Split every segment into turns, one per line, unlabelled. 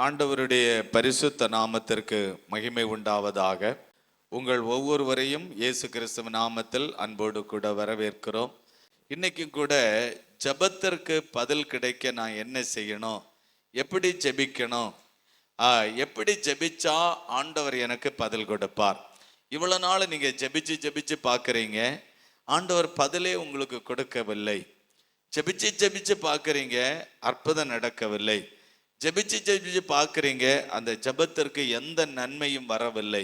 ஆண்டவருடைய பரிசுத்த நாமத்திற்கு மகிமை உண்டாவதாக. உங்கள் ஒவ்வொருவரையும் இயேசு கிறிஸ்துவ நாமத்தில் அன்போடு கூட வரவேற்கிறோம். இன்னைக்கும் கூட ஜெபத்திற்கு பதில் கிடைக்க நான் என்ன செய்யணும், எப்படி ஜெபிக்கணும், எப்படி ஜெபிச்சா ஆண்டவர் எனக்கு பதில் கொடுப்பார். இவ்வளோ நாள் நீங்கள் ஜெபிச்சு பார்க்குறீங்க, ஆண்டவர் பதிலே உங்களுக்கு கொடுக்கவில்லை. ஜெபிச்சு பார்க்குறீங்க, அற்புதம் நடக்கவில்லை. ஜெபிச்சு பார்க்குறீங்க, அந்த ஜெபத்திற்கு எந்த நன்மையும் வரவில்லை.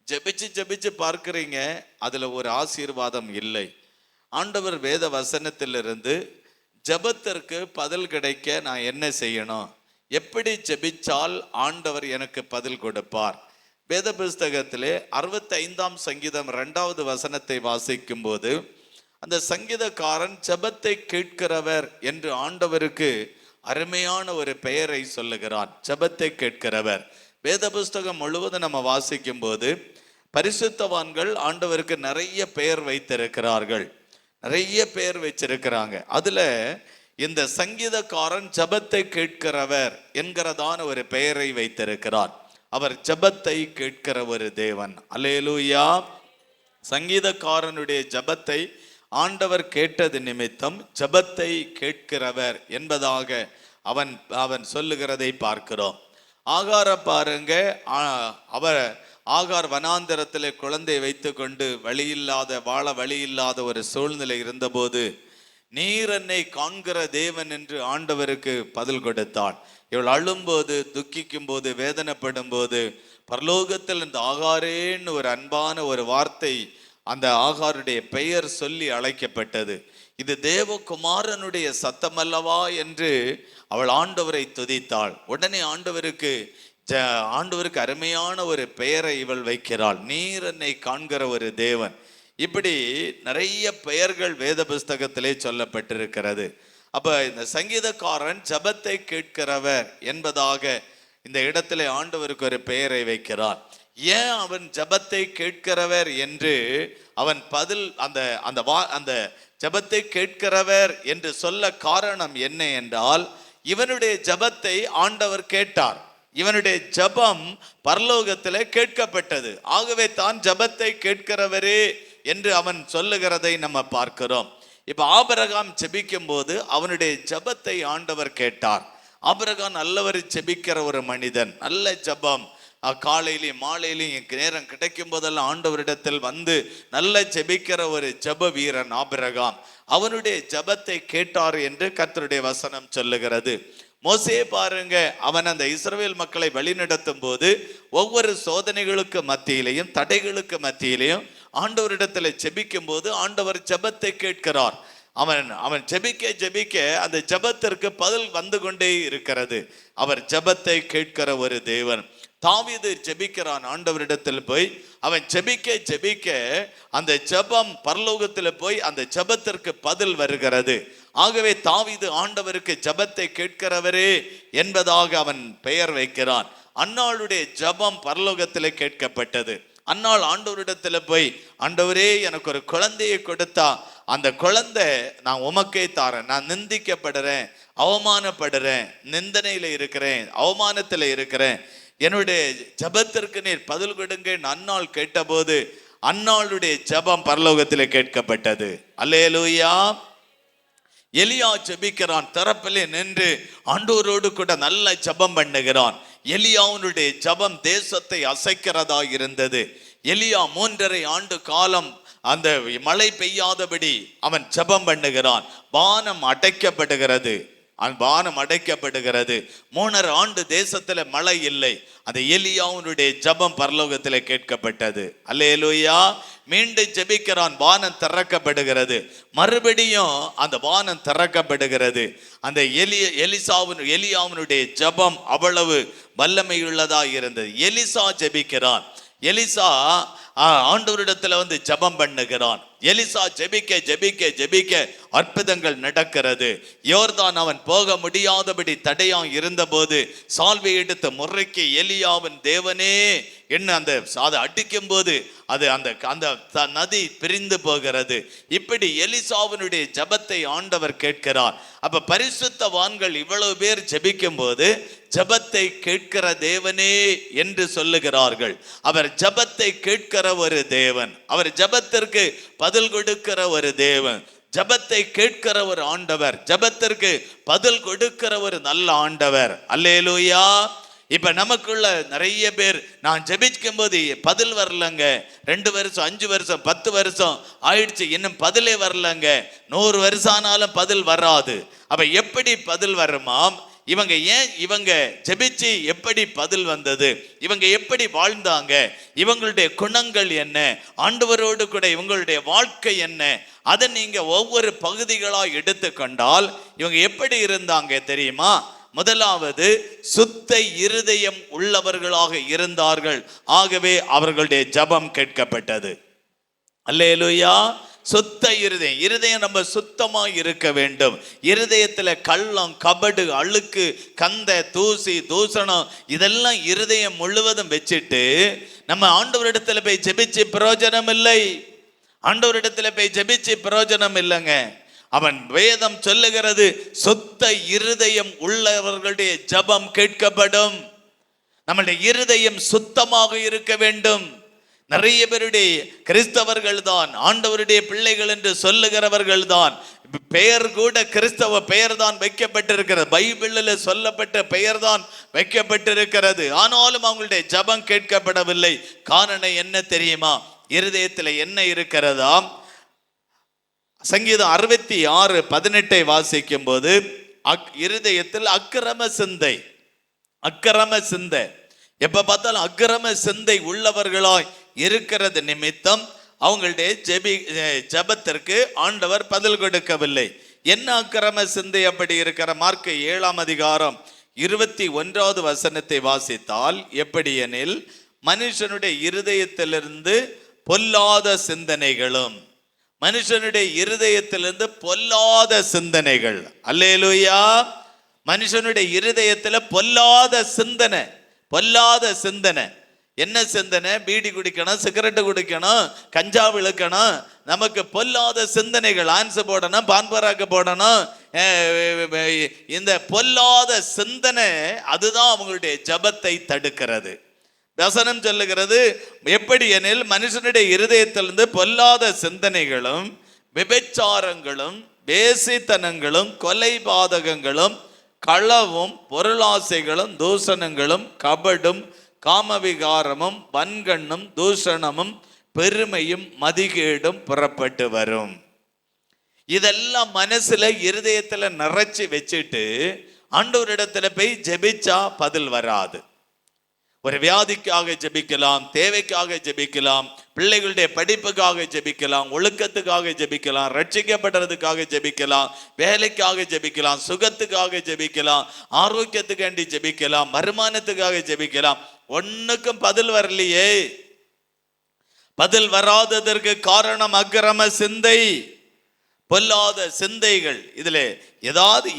ஜெபிச்சு பார்க்குறீங்க, அதில் ஒரு ஆசீர்வாதம் இல்லை. ஆண்டவர் வேத வசனத்திலிருந்து ஜெபத்திற்கு பதில் கிடைக்க நான் என்ன செய்யணும், எப்படி ஜெபிச்சால் ஆண்டவர் எனக்கு பதில் கொடுப்பார். வேத புஸ்தகத்திலே 65ஆம் சங்கீதம் 2வது வசனத்தை வாசிக்கும் போது, அந்த சங்கீதக்காரன் ஜெபத்தை கேட்கிறவர் என்று ஆண்டவருக்கு அருமையான ஒரு பெயரை சொல்லுகிறான். ஜெபத்தை கேட்கிறவர். வேத புஸ்தகம் முழுவதும் நம்ம வாசிக்கும் போது பரிசுத்தவான்கள் ஆண்டவருக்கு நிறைய பெயர் வைத்திருக்கிறார்கள், நிறைய பெயர் வச்சிருக்கிறாங்க. அதுல இந்த சங்கீதக்காரன் ஜெபத்தை கேட்கிறவர் என்கிறதான ஒரு பெயரை வைத்திருக்கிறார். அவர் ஜெபத்தை கேட்கிற ஒரு தேவன். அல்லேலூயா. சங்கீதக்காரனுடைய ஜெபத்தை ஆண்டவர் கேட்டது நிமித்தம் ஜெபத்தை கேட்கிறவர் என்பதாக அவன் சொல்லுகிறதை பார்க்கிறோம். ஆகார பாருங்க, ஆகார் வனாந்தரத்தில் குழந்தை வைத்து கொண்டு வாழ வழி இல்லாத ஒரு சூழ்நிலை இருந்தபோது, நீர் என்னை காண்கிற தேவன் என்று ஆண்டவருக்கு பதில் கொடுத்தாள். இவள் அழும்போது, துக்கிக்கும் போது, வேதனைப்படும் போது, பரலோகத்தில் இந்த ஆகாரேன்னு ஒரு அன்பான ஒரு வார்த்தை அந்த ஆகாருடைய பெயர் சொல்லி அழைக்கப்பட்டது. இது தேவகுமாரனுடைய சத்தமல்லவா என்று அவள் ஆண்டவரை துதித்தாள். உடனே ஆண்டவருக்கு அருமையான ஒரு பெயரை இவள் வைக்கிறாள். நீர் என்னை காண்கிற ஒரு தேவன். இப்படி நிறைய பெயர்கள் வேத புஸ்தகத்திலே சொல்லப்பட்டிருக்கிறது. அப்ப இந்த சங்கீதக்காரன் ஜெபத்தை கேட்கிறவர் என்பதாக இந்த இடத்திலே ஆண்டவருக்கு ஒரு பெயரை வைக்கிறார். ஏன் அவன் ஜெபத்தை கேட்கிறவர் என்று அவன் பதில் அந்த ஜெபத்தை கேட்கிறவர் என்று சொல்ல காரணம் என்ன என்றால், இவனுடைய ஜெபத்தை ஆண்டவர் கேட்டார். இவனுடைய ஜெபம் பரலோகத்திலே கேட்கப்பட்டது. ஆகவே தான் ஜெபத்தை கேட்கிறவரே என்று அவன் சொல்லுகிறதை நம்ம பார்க்கிறோம். இப்ப ஆபிரகாம் ஜெபிக்கும் போது அவனுடைய ஜெபத்தை ஆண்டவர் கேட்டார். ஆபிரகாம் நல்லவர் ஜெபிக்கிற ஒரு மனிதன், நல்ல ஜெபம். காலையிலையும் மாலையிலையும் நேரம் கிடைக்கும் போதெல்லாம் ஆண்டவரிடத்தில் வந்து நல்ல ஜெபிக்கிற ஒரு ஜெப வீரன் ஆபிரகாம். அவனுடைய ஜெபத்தை கேட்டார் என்று கர்த்தருடைய வசனம் சொல்லுகிறது. மோசே பாருங்க, அவன் அந்த இஸ்ரவேல் மக்களை வழிநடத்தும் போது ஒவ்வொரு சோதனைகளுக்கு மத்தியிலையும் தடைகளுக்கு மத்தியிலையும் ஆண்டவரிடத்துல ஜெபிக்கும் போது ஆண்டவர் ஜெபத்தை கேட்கிறார். அவன் ஜெபிக்க அந்த ஜெபத்திற்கு பதில் வந்து கொண்டே இருக்கிறது. அவர் ஜெபத்தை கேட்கிற ஒரு தேவன். தாவீது ஜெபிக்கிறான் ஆண்டவரிடத்தில் போய். அவன் ஜெபிக்க அந்த ஜெபம் பரலோகத்தில் போய் அந்த ஜெபத்திற்கு பதில் வருகிறது. ஆகவே தாவீது ஆண்டவருக்கு ஜெபத்தை கேட்கிறவரே என்பதாக அவன் பெயர் வைக்கிறான். அன்னாளுடைய ஜெபம் பரலோகத்தில் கேட்கப்பட்டது. அன்னாள் ஆண்டவரிடத்துல போய், ஆண்டவரே எனக்கு ஒரு குழந்தையை கொடுத்தா அந்த குழந்தை நான் உமக்கே தாரேன், நான் நிந்திக்கப்படுறேன், அவமானப்படுறேன், நிந்தனையில இருக்கிறேன், அவமானத்துல இருக்கிறேன், என்னுடைய ஜெபத்திற்கு நீர் பதில் கொடுங்க அன்னாள் கேட்டபோது அன்னாளுடைய ஜெபம் பரலோகத்திலே கேட்கப்பட்டது. அல்லேலூயா. எலியா ஜெபிக்கிறான், தரப்பிலே நின்று ஆண்டவரோடு கூட நல்ல ஜெபம் பண்ணுகிறான். எலியாவுடைய ஜெபம் தேசத்தை அசைக்கிறதா இருந்தது. எலியா 3.5 ஆண்டு காலம் அந்த மழை பெய்யாதபடி அவன் ஜெபம் பண்ணுகிறான். வானம் அடைக்கப்படுகிறது. 3.5 ஆண்டு தேசத்துல மழை இல்லை. அந்த எலியாவுடைய ஜெபம் பரலோகத்திலே கேட்கப்பட்டது. அல்லேலூயா. மீண்டும் ஜெபிக்கிறான், வானம் திறக்கப்படுகிறது. மறுபடியும் அந்த வானம் திறக்கப்படுகிறது. அந்த எலியாவுடைய ஜெபம் அவ்வளவு வல்லமை உள்ளதா இருந்தது. எலிசா ஜெபிக்கிறான். எலிசா ஆண்டவரிடத்துல வந்து ஜெபம் பண்ணுகிறான். எலிசா ஜெபிக்க ஜெபிக்க ஜெபிக்க அற்புதங்கள் நடக்கிறது. யோர்தான் அவன் போக முடியாதபடி தடையா இருந்த போது சால்வை எடுத்து முறைக்கு எலியாவின் தேவனே என்ன அந்த அதை அடிக்கும் போது அது அந்த அந்த நதி பிரிந்து போகிறது. இப்படி எலிசாவினுடைய ஜெபத்தை ஆண்டவர் கேட்கிறார். அப்ப பரிசுத்தவான்கள் இவ்வளவு பேர் ஜெபிக்கும் போது ஜெபத்தை கேட்கிற தேவனே என்று சொல்லுகிறார்கள். அவர் ஜெபத்தை கேட்கிற ஒரு தேவன், அவர் ஜெபத்திற்கு பதில் கொடுக்கிற ஒரு தேவன், ஜெபத்தை கேட்கிற ஒரு ஆண்டவர், ஜெபத்திற்கு பதில் கொடுக்கிற ஒரு நல்ல ஆண்டவர். அல்லேலூயா. இப்ப நமக்குள்ள நிறைய பேர் நான் ஜெபிக்கும் போது பதில் வரலங்க, 2 வருஷம் 5 வருஷம் 10 வருஷம் ஆயிடுச்சு, இன்னும் பதிலே வரலங்க, 100 வருஷம் ஆனாலும் பதில் வராது. அப்ப எப்படி பதில் வருமாம்? இவங்க ஜெபிச்சு எப்படி பதில் வந்தது, இவங்க எப்படி வாழ்ந்தாங்க, இவங்களுடைய குணங்கள் என்ன, ஆண்டவரோடு கூட இவங்களுடைய வாழ்க்கை என்ன, அதை நீங்க ஒவ்வொரு பகுதிகளா எடுத்துக்கொண்டால் இவங்க எப்படி இருந்தாங்க தெரியுமா? முதலாவது சுத்த இருதயம் உள்ளவர்களாக இருந்தார்கள். ஆகவே அவர்களுடைய ஜெபம் கேட்கப்பட்டது. அல்லேலூயா. சுத்த இருதயம் நம்ம சுத்தமா இருக்க வேண்டும். இருதயத்துல கள்ளம், கபடு, அழுக்கு, கந்த, தூசி, தூசணம் இதெல்லாம் இருதயம் முழுவதும் வச்சுட்டு நம்ம ஆண்டவரிடத்துல போய் ஜெபிச்சு பிரயோஜனம் இல்லை. ஆண்டவரிடத்துல போய் ஜெபிச்சு பிரயோஜனம் இல்லைங்க. அவன் வேதம் சொல்லுகிறது சுத்த இருதயம் உள்ளவர்களுடைய ஜெபம் கேட்கப்படும். நம்முடைய இருதயம் சுத்தமாக இருக்க வேண்டும். நிறைய பேருடைய கிறிஸ்தவர்கள் தான் ஆண்டவருடைய பிள்ளைகள் என்று சொல்லுகிறவர்கள் தான், பெயர் கூட கிறிஸ்தவ பெயர் தான் வைக்கப்பட்டிருக்கிறது, பைபிளில் சொல்லப்பட்ட பெயர் தான் வைக்கப்பட்டிருக்கிறது. ஆனாலும் அவங்களுடைய ஜெபம் கேட்கப்படவில்லை. காரணம் என்ன தெரியுமா? இருதயத்தில் என்ன இருக்கிறதா? சங்கீதம் 66:18 வாசிக்கும் போது இருதயத்தில் அக்கிரம சிந்தை எப்ப பார்த்தாலும் அக்கிரம சிந்தை உள்ளவர்களாய் இருக்கிறது நிமித்தம் அவங்களுடைய ஜெபத்திற்கு ஆண்டவர் பதில் கொடுக்கவில்லை. என்ன அக்கிரம சிந்தை அப்படி இருக்கிற? மார்க் 7:21 வாசித்தால் எப்படி எனில், மனுஷனுடைய இருதயத்திலிருந்து பொல்லாத சிந்தனைகளும், மனுஷனுடைய இருதயத்திலிருந்து பொல்லாத சிந்தனைகள். அல்லேலூயா. மனுஷனுடைய இருதயத்துல பொல்லாத சிந்தனை. என்ன சிந்தனை? பீடி குடிக்கணும், சிகரெட்டு குடிக்கணும், கஞ்சா விழுக்கணும், நமக்கு பொல்லாத சிந்தனைகள். ஆன்ஸ் போடணும், பான்பராக்கு போடணும், இந்த பொல்லாத சிந்தனை அதுதான் அவங்களுடைய ஜெபத்தை தடுக்கிறது. வசனம் சொல்லுகிறது எப்படி எனில், மனுஷனுடைய இருதயத்திலிருந்து பொல்லாத சிந்தனைகளும், விபச்சாரங்களும், வேசித்தனங்களும், கொலை பாதகங்களும், களவும், பொருளாசைகளும், தூஷணங்களும், கபடும், காமவிகாரமும், வன்கண்ணும், தூஷணமும், பெருமையும், மதிகேடும் புறப்பட்டு வரும். இதெல்லாம் மனசுல இருதயத்துல நிறைச்சி வச்சுட்டு ஆண்டவரிடத்துல போய் ஜெபிச்சா பதில் வராது. ஒரு வியாதிக்காக ஜெபிக்கலாம், தேவைக்காக ஜெபிக்கலாம், பிள்ளைகளுடைய படிப்புக்காக ஜெபிக்கலாம், ஒழுக்கத்துக்காக ஜெபிக்கலாம், ரட்சிக்கப்படுறதுக்காக ஜெபிக்கலாம், வேலைக்காக ஜெபிக்கலாம், சுகத்துக்காக ஜெபிக்கலாம், ஆரோக்கியத்துக்காண்டி ஜெபிக்கலாம், வருமானத்துக்காக ஜெபிக்கலாம். ஒண்ணுக்கும் பதில் வரலையே. பதில் வராததற்கு காரணம் அக்கிரம சிந்தை, பொல்லாத சிந்தைகள். இதுல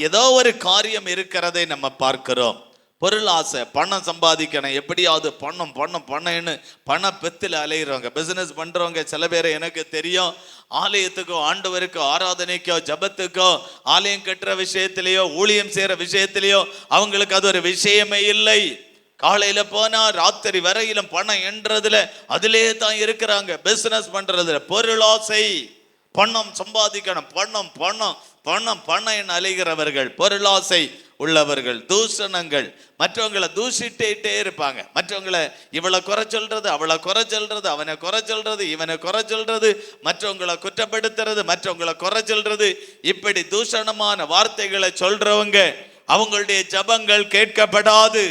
ஏதோ ஒரு காரியம் இருக்கிறதை நம்ம பார்க்கிறோம். பொருளாசை, பணம் சம்பாதிக்கணும், எப்படியாவது பணம்னு பண பெத்தில் அலையிறவங்க, பிசினஸ் பண்றவங்க சில பேரை எனக்கு தெரியும். ஆலயத்துக்கோ, ஆண்டவருக்கோ, ஆராதனைக்கோ, ஜபத்துக்கோ, ஆலயம் கட்டுற விஷயத்திலேயோ, ஊழியம் செய்யற விஷயத்திலேயோ அவங்களுக்கு அது ஒரு விஷயமே இல்லை. காலையில போனா ராத்திரி வரையிலும் பணம் என்றதுல அதிலே தான் இருக்கிறாங்க. பிசினஸ் பண்றதுல பொருளாசை, பணம் சம்பாதிக்கணும், பணம் என அலைகிறவர்கள், பொருளாசை உள்ளவர்கள், தூஷணங்கள், மற்றவங்களை தூஷிட்டே இருப்பாங்க. மற்றவங்களை இவளை குறை சொல்றது, அவளை குறை சொல்றது, அவனை குறை சொல்றது, இவனை குறை சொல்றது, மற்றவங்களை குற்றப்படுத்துறது, மற்றவங்களை குறை சொல்றது, இப்படி தூஷணமான வார்த்தைகளை சொல்றவங்க அவங்களுடைய ஜெபங்கள் கேட்கப்படாது.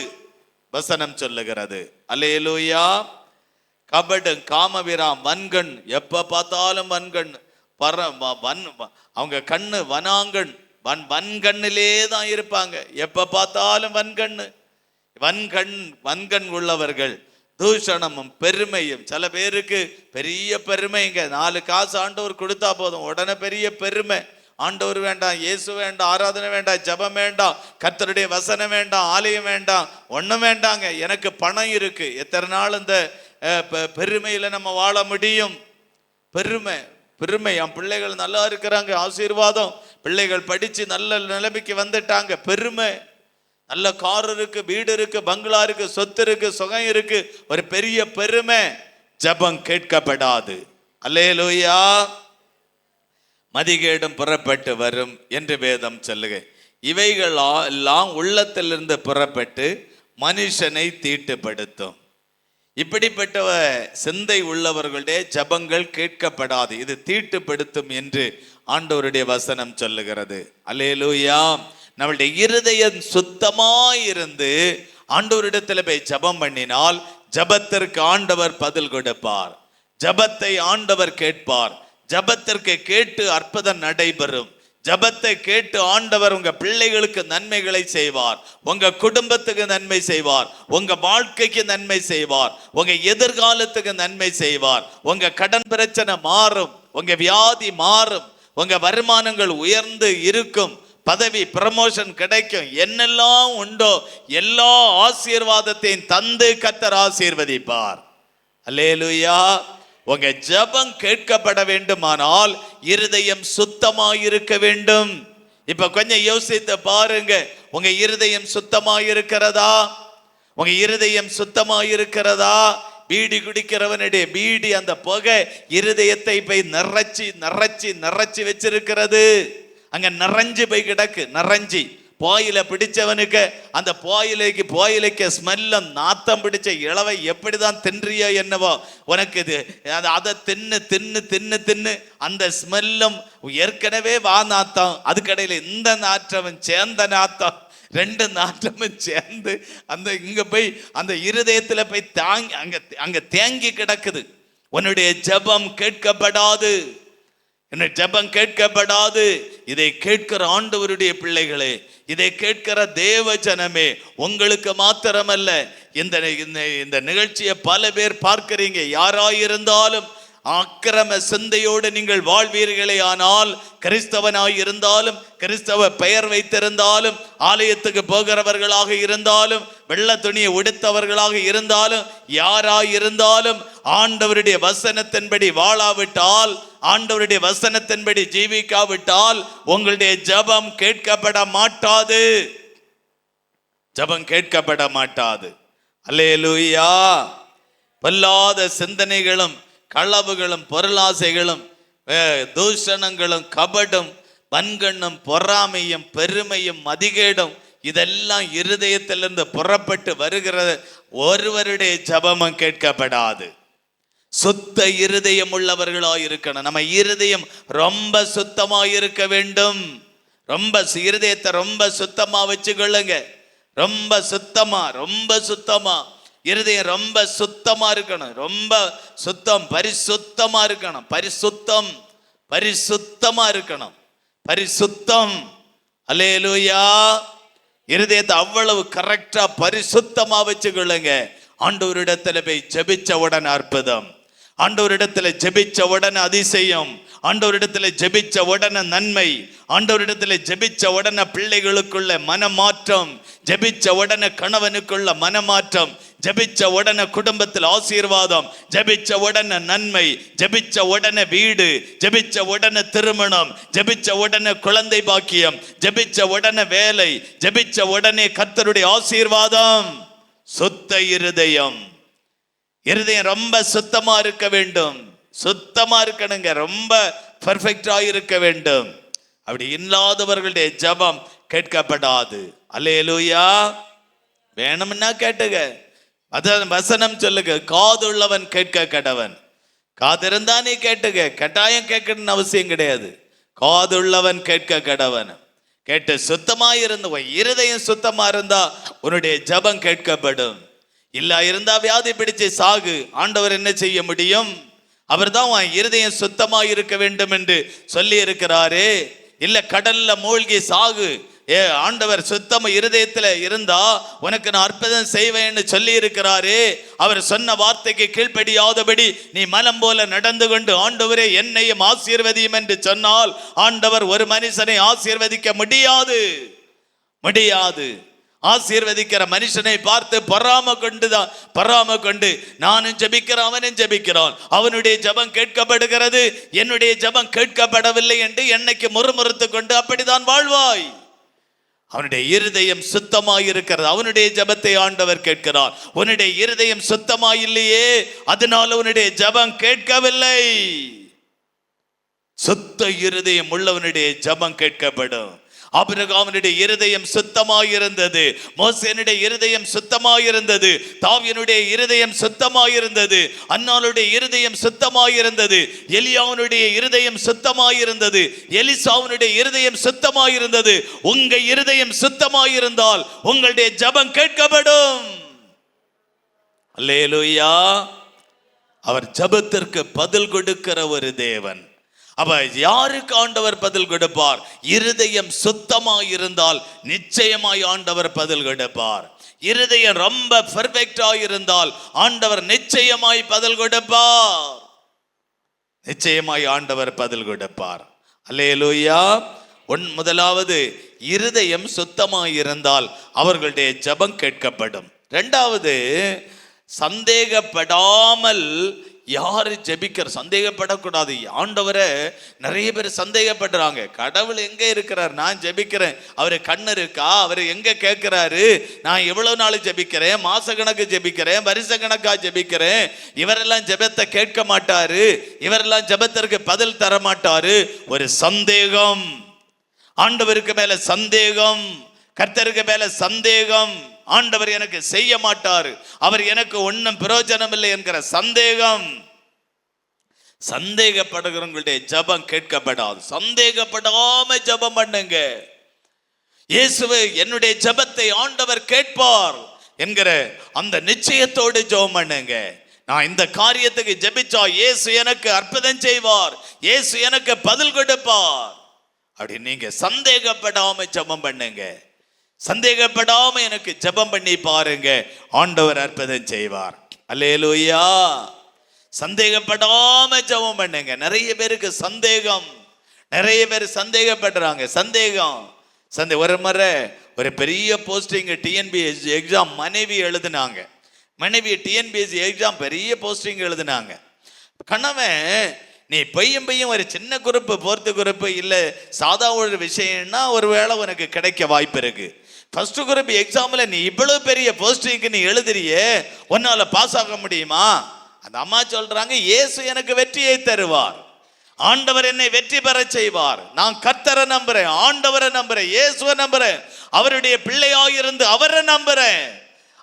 வசனம் சொல்லுகிறது. அல்லேலூயா. கபடு, காமவிராம், வன்கண், எப்ப பார்த்தாலும் வன்கண், அவங்க கண்ணு வனாங்கண், வன்கண்ணிலே தான் இருப்பாங்க. எப்ப பார்த்தாலும் வன்கண் உள்ளவர்கள், தூஷணமும் பெருமையும். சில பேருக்கு பெரிய பெருமைங்க, 4 காசு ஆண்டவர் கொடுத்தா போதும் உடனே பெரிய பெருமை. ஆண்டவர் வேண்டாம், இயேசு வேண்டாம், ஆராதனை வேண்டாம், ஜெபம் வேண்டாம், கர்த்தருடைய வசனம் வேண்டாம், ஆலயம் வேண்டாம், ஒண்ணும் வேண்டாங்க, எனக்கு பணம் இருக்கு. எத்தனை நாள் இந்த பெருமையில நம்ம வாழ முடியும்? பெருமை பெருமை. என் பிள்ளைகள் நல்லா இருக்கிறாங்க, ஆசீர்வாதம், பிள்ளைகள் படிச்சு நல்ல நிலைமைக்கு வந்துட்டாங்க, பெருமை. நல்ல கார் இருக்கு, வீடு இருக்கு, பங்களா இருக்கு, சொத்து இருக்கு, சுகம் இருக்கு, ஒரு பெரிய பெருமை. ஜெபம் கேட்கப்படாது. அல்லேலூயா. மதிகேடும் புறப்பட்டு வரும் என்று வேதம் சொல்லுக. இவைகள் எல்லாம் உள்ளத்திலிருந்து புறப்பட்டு மனுஷனை தீட்டுப்படுத்தும். இப்படிப்பட்ட சிந்தை உள்ளவர்களுடைய ஜபங்கள் கேட்கப்படாது, இது தீட்டுப்படுத்தும் என்று ஆண்டவருடைய வசனம் சொல்லுகிறது. அல்லேலூயா. நம்மளுடைய இருதயம் சுத்தமாயிருந்து ஆண்டவரிடத்துல போய் ஜபம் பண்ணினால் ஜபத்திற்கு ஆண்டவர் பதில் கொடுப்பார், ஜபத்தை ஆண்டவர் கேட்பார். ஜபத்திற்கு கேட்டு அற்புதம் நடைபெறும். ஜபத்தை கேட்டு ஆண்டவர் உங்க பிள்ளைகளுக்கு நன்மைகளை செய்வார், உங்க குடும்பத்துக்கு நன்மை செய்வார், உங்க வாழ்க்கைக்கு நன்மை செய்வார், உங்க எதிர்காலத்துக்கு நன்மை செய்வார். உங்க கடன் பிரச்சனை மாறும், உங்க வியாதி மாறும், உங்க வருமானங்கள் உயர்ந்து இருக்கும், பதவி ப்ரமோஷன் கிடைக்கும். என்னெல்லாம் உண்டோ எல்லா ஆசீர்வாதத்தையும் தந்து கர்த்தர் ஆசீர்வதிப்பார். அல்லேலூயா. உங்க ஜெபம் கேட்கப்பட வேண்டுமானால் இருதயம் சுத்தமாயிருக்க வேண்டும். இப்ப கொஞ்சம் யோசித்து பாருங்க, உங்க இருதயம் சுத்தமாயிருக்கிறதா? உங்க இருதயம் சுத்தமாயிருக்கிறதா? பீடி குடிக்கிறவனுடைய பீடி அந்த புகை இருதயத்தை போய் நிறைச்சி நிறைச்சி நிறைச்சி வச்சிருக்கிறது. அங்க நிறைஞ்சு போய் கிடக்கு. நிறைஞ்சி போயில பிடிச்சவனுக்கு அந்த போயிலைக்கு ஸ்மெல்லம் நாத்தம் பிடிச்ச இளவை எப்படிதான் தின்றியோ என்னவோ, உனக்கு இது அதை தின்னு தின்னு தின்னு தின்னு அந்த ஸ்மெல்லும் ஏற்கனவே வா நாத்தம், அதுக்கடையில இந்த நாற்றமும் சேர்ந்த நாத்தம், 2 நாற்றமும் சேர்ந்து அந்த இங்க போய் அந்த இருதயத்துல போய் அங்க தேங்கி கிடக்குது. உன்னுடைய ஜெபம் கேட்கப்படாது, என்ன ஜெபம் கேட்கப்படாது. இதை கேட்கிற ஆண்டவருடைய பிள்ளைகளே, இதை கேட்கிற தேவ ஜனமே, உங்களுக்கு மாத்திரமல்ல, இந்த நிகழ்ச்சியை பல பேர் பார்க்கிறீங்க. யாராயிருந்தாலும் அக்கிரம சிந்தையோடு நீங்கள் வாழ்வீர்களே ஆனால், கிறிஸ்தவனாய் இருந்தாலும், கிறிஸ்தவ பெயர் வைத்திருந்தாலும், ஆலயத்துக்கு போகிறவர்களாக இருந்தாலும், வெள்ளை துணியை உடுத்தவர்களாக இருந்தாலும், யாராயிருந்தாலும் ஆண்டவருடைய வசனத்தின்படி வாழாவிட்டால், ஆண்டவருடைய வசனத்தின்படி ஜீவிக்காவிட்டால் உங்களுடைய ஜெபம் கேட்கப்பட மாட்டாது. ஜெபம் கேட்கப்பட மாட்டாது. அல்லேலூயா. பொல்லாத சிந்தனைகளும் களவுகளும் பொருளாசைகளும் தூஷணங்களும் கபடும் வன்கண்ணும் பொறாமையும் பெருமையும் மதிகேடும் இதெல்லாம் இருதயத்திலிருந்து புறப்பட்டு வருகிற ஒருவருடைய ஜெபமும் கேட்கப்படாது. சுத்த இருதயம் உள்ளவர்களாய் இருக்கணும். நம்ம இருதயம் ரொம்ப சுத்தமாக இருக்க வேண்டும். இருதயத்தை ரொம்ப சுத்தமா வச்சுக்கொள்ளுங்க. ரொம்ப சுத்தமா இருதயம் ரொம்ப சுத்தமா இருக்கணும். ரொம்ப சுத்தம், பரிசுத்தமா இருக்கணும். பரிசுத்தமா இருக்கணும். பரிசுத்தம். அல்லேலூயா. இருதயத்தை அவ்வளவு கரெக்டா பரிசுத்தமா வச்சுக்கொள்ளுங்க. ஆண்டவரிடத்துல போய் ஜெபிச்ச உடனே அற்புதம், ஆண்டவரிடத்துல ஜெபிச்ச உடனே அதிசயம், ஆண்டவரிடத்துல ஜெபிச்ச உடனே நன்மை, ஆண்டவரிடத்துல ஜெபிச்ச உடனே பிள்ளைகளுக்குள்ள மனமாற்றம், ஜெபிச்ச உடனே கணவனுக்குள்ள மனமாற்றம், ஜெபிச்ச உடனே குடும்பத்தில் ஆசீர்வாதம், ஜெபிச்ச உடனே நன்மை, ஜெபிச்ச உடனே வீடு, ஜெபிச்ச உடனே திருமணம், ஜெபிச்ச உடனே குழந்தை பாக்கியம், ஜெபிச்ச உடனே வேலை, ஜெபிச்ச உடனே கர்த்தருடைய ஆசீர்வாதம். சுத்த இருதயம். இருதயம் ரொம்ப சுத்தமா இருக்க வேண்டும். சுத்தமா இருக்கணுங்க. ரொம்ப பெர்ஃபெக்டா இருக்க வேண்டும். அப்படி இல்லாதவர்களுடைய ஜெபம் கேட்கப்படாது. அல்லேலூயா. வேணும்னா கேட்டுங்க. அதான் வசனம் சொல்லுங்க, காதுள்ளவன் கேட்க கடவன். காது இருந்தா நீ கேட்டுங்க. கட்டாயம் கேட்கணும்னு அவசியம் கிடையாது. காதுள்ளவன் கேட்க கடவன். கேட்டு சுத்தமா இருந்து இருதயம் சுத்தமா இருந்தா உன்னுடைய ஜெபம் கேட்கப்படும். இல்ல இருந்தா வியாதி பிடிச்சு சாகு. ஆண்டவர் என்ன செய்ய முடியும்? அவர் தான் இருதயம் சுத்தமா இருக்க வேண்டும் என்று சொல்லி இருக்கிறாரே. இல்ல கடல்ல மூழ்கி சாகு, ஆண்டவர் சுத்தம இருதயத்துல இருந்தா உனக்கு நான் அற்புதம் செய்வேன்னு சொல்லி இருக்கிறாரு. அவர் சொன்ன வார்த்தைக்கு கீழ்ப்படியாதபடி நீ மனம் போல நடந்து கொண்டு ஆண்டவரே என்னையும் ஆசீர்வதியும் என்று சொன்னால் ஆண்டவர் ஒரு மனுஷனை ஆசீர்வதிக்க முடியாது. ஆசீர்வதிக்கிற மனுஷனை பார்த்து பொறாம கொண்டு நானும் ஜெபிக்கிறேன், அவனும் ஜெபிக்கிறான், அவனுடைய ஜெபம் கேட்கப்படுகிறது, என்னுடைய ஜெபம் கேட்கப்படவில்லை என்று என்னைக்கு முறுமுறுத்து கொண்டு அப்படிதான் வாழ்வாய். அவனுடைய இருதயம் சுத்தமாய் இருக்கிறது, அவனுடைய ஜெபத்தை ஆண்டவர் கேட்கிறார். உன்னுடைய இருதயம் சுத்தமாய் இல்லையே, அதனால உன்னுடைய ஜெபம் கேட்கவில்லை. சுத்த இருதயம் உள்ளவனுடைய ஜெபம் கேட்கப்படும். ஆபிரகாமுடைய இருதயம் சுத்தமாயிருந்தது, மோசேனுடைய இருதயம் சுத்தமாயிருந்தது, தாவீதுடைய இருதயம் சுத்தமாயிருந்தது, அன்னாளுடைய இருதயம் சுத்தமாயிருந்தது, எலியாவுடைய இருதயம் சுத்தமாயிருந்தது, எலிசாவுடைய இருதயம் சுத்தமாயிருந்தது. உங்க இருதயம் சுத்தமாயிருந்தால் உங்களுடைய ஜெபம் கேட்கப்படும். அல்லேலூயா. அவர் ஜெபத்திற்கு பதில் கொடுக்கிற ஒரு தேவன். அப்ப யாருக்கு ஆண்டவர் பதில் கொடுப்பார்? இருதயம் சுத்தமாய் இருந்தால் நிச்சயமாய் ஆண்டவர் பதில் கொடுப்பார். இருதயம் ரொம்ப பெர்ஃபெக்டா இருந்தால் ஆண்டவர் நிச்சயமாய் பதில் கொடுப்பார். நிச்சயமாய் ஆண்டவர் பதில் கொடுப்பார். அல்லேலூயா. முதலாவது இருதயம் சுத்தமாய் இருந்தால் அவர்களுடைய ஜெபம் கேட்கப்படும். இரண்டாவது, சந்தேகப்படாமல் யாரு ஜெபிக்கிற, சந்தேகப்படக்கூடாது. ஆண்டவரை நிறைய பேர் சந்தேகப்படுறாங்க. கடவுள் எங்க இருக்கிறார்? நான் ஜெபிக்கிறேன், அவரு கண்ணு இருக்கா? அவரு எங்க கேட்கிறாரு? நான் எவ்வளவு நாள் ஜெபிக்கிறேன், மாச கணக்கு ஜெபிக்கிறேன், வருஷ கணக்கா ஜெபிக்கிறேன், இவரெல்லாம் ஜெபத்தை கேட்க மாட்டாரு, இவரெல்லாம் ஜெபத்திற்கு பதில் தர மாட்டாரு. ஒரு சந்தேகம், ஆண்டவருக்கு மேல சந்தேகம், கர்த்தருக்கு மேல சந்தேகம். ஆண்டவர் எனக்கு செய்ய மாட்டார், அவர் எனக்கு ஒன்றும் பிரயோஜனம் இல்லை என்கிற சந்தேகம். சந்தேகப்படுகிறவங்களுடைய ஜெபம் கேட்கப்படாது. சந்தேகப்படாம ஜெபம் பண்ணுங்க. இயேசுவே என்னுடைய ஜெபத்தை ஆண்டவர் கேட்பார் என்கிற அந்த நிச்சயத்தோடு ஜெபம் பண்ணுங்க. நான் இந்த காரியத்துக்கு ஜெபிச்சா இயேசு எனக்கு அற்புதம் செய்வார், இயேசு எனக்கு பதில் கொடுப்பார் அப்படி நீங்க சந்தேகப்படாம ஜெபம் பண்ணுங்க. சந்தேகப்படாம எனக்கு ஜெபம் பண்ணி பாருங்க, ஆண்டவர் அற்புதம் செய்வார். அல்லேலூயா. சந்தேகப்படாம ஜெபம் பண்ணுங்க. நிறைய பேருக்கு சந்தேகம், நிறைய பேர் சந்தேகப்படுறாங்க. ஒரு முறை ஒரு பெரிய போஸ்டிங் டிஎன்பிஎஸ்சி எக்ஸாம் மனைவி எழுதினாங்க. மனைவி டிஎன்பிஎஸ்சி எக்ஸாம் பெரிய போஸ்டிங் எழுதினாங்க. கணவன் நீ பையன் ஒரு சின்ன குரூப்பு, போர்த்து குரூப்பு இல்லை சாதா ஒரு விஷயம்னா ஒரு வேளை உனக்கு கிடைக்க வாய்ப்பு இருக்கு. ஃபர்ஸ்ட் குரூப் எக்ஸாம்ல நீ இவ்வளவு பெரிய போஸ்டிங்க்கு நீ எழுதுறியே, உன்னால பாஸ் ஆக முடியுமா? அந்த அம்மா சொல்றாங்க, இயேசு எனக்கு வெற்றியை தருவார், ஆண்டவர் என்னை வெற்றி பெற செய்வார். நான் கர்த்தரை நம்புறேன், ஆண்டவரை நம்புறேன், இயேசுவை நம்புறேன், அவருடைய பிள்ளையாயிருந்து அவரை நம்புறேன்.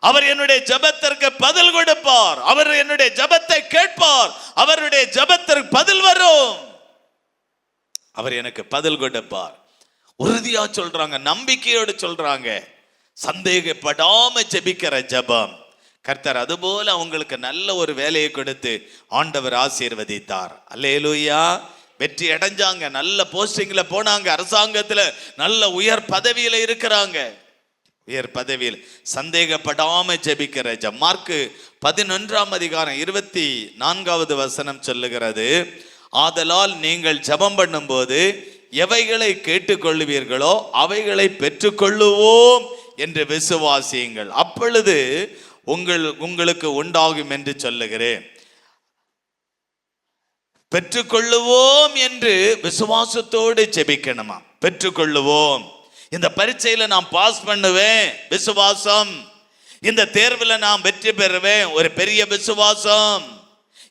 அவர் என்னுடைய ஜெபத்திற்கு பதில் கொடுப்பார், அவர் என்னுடைய ஜெபத்தை கேட்பார், அவருடைய ஜெபத்திற்கு பதில் வரும், அவர் எனக்கு பதில் கொடுப்பார். உறுதியா சொல்றாங்க, நம்பிக்கையோடு சொல்றாங்க. சந்தேகப்படாம ஜெபிக்கிற ஜெபம். கர்த்தர் அதுபோல அவங்களுக்கு நல்ல ஒரு வேலையை கொடுத்து ஆண்டவர் ஆசீர்வதித்தார். அல்லேலூயா. வெற்றி அடைஞ்சாங்க, நல்ல போஸ்டிங்ல போனாங்க, அரசாங்கத்துல நல்ல உயர் பதவியில இருக்கிறாங்க. உயர் பதவியில் சந்தேகப்படாம ஜெபிக்கிற ஜெபம். மார்க்கு 11:24 சொல்லுகிறது, ஆதலால் நீங்கள் ஜெபம் பண்ணும்போது எவைகளை கேட்டுக்கொள்வீர்களோ அவைகளை பெற்றுக்கொள்ளுவோம் என்று விசுவாசியுங்கள், அப்பொழுது உங்களுக்கு உண்டாகும் என்று சொல்லுகிறேன். பெற்றுக்கொள்ளுவோம் என்று விசுவாசத்தோடு ஜெபிக்கணுமா? பெற்றுக்கொள்ளுவோம். இந்த பரீட்சையில நான் பாஸ் பண்ணுவேன், விசுவாசம். இந்த தேர்வில் நான் வெற்றி பெறுவேன், ஒரு பெரிய விசுவாசம்.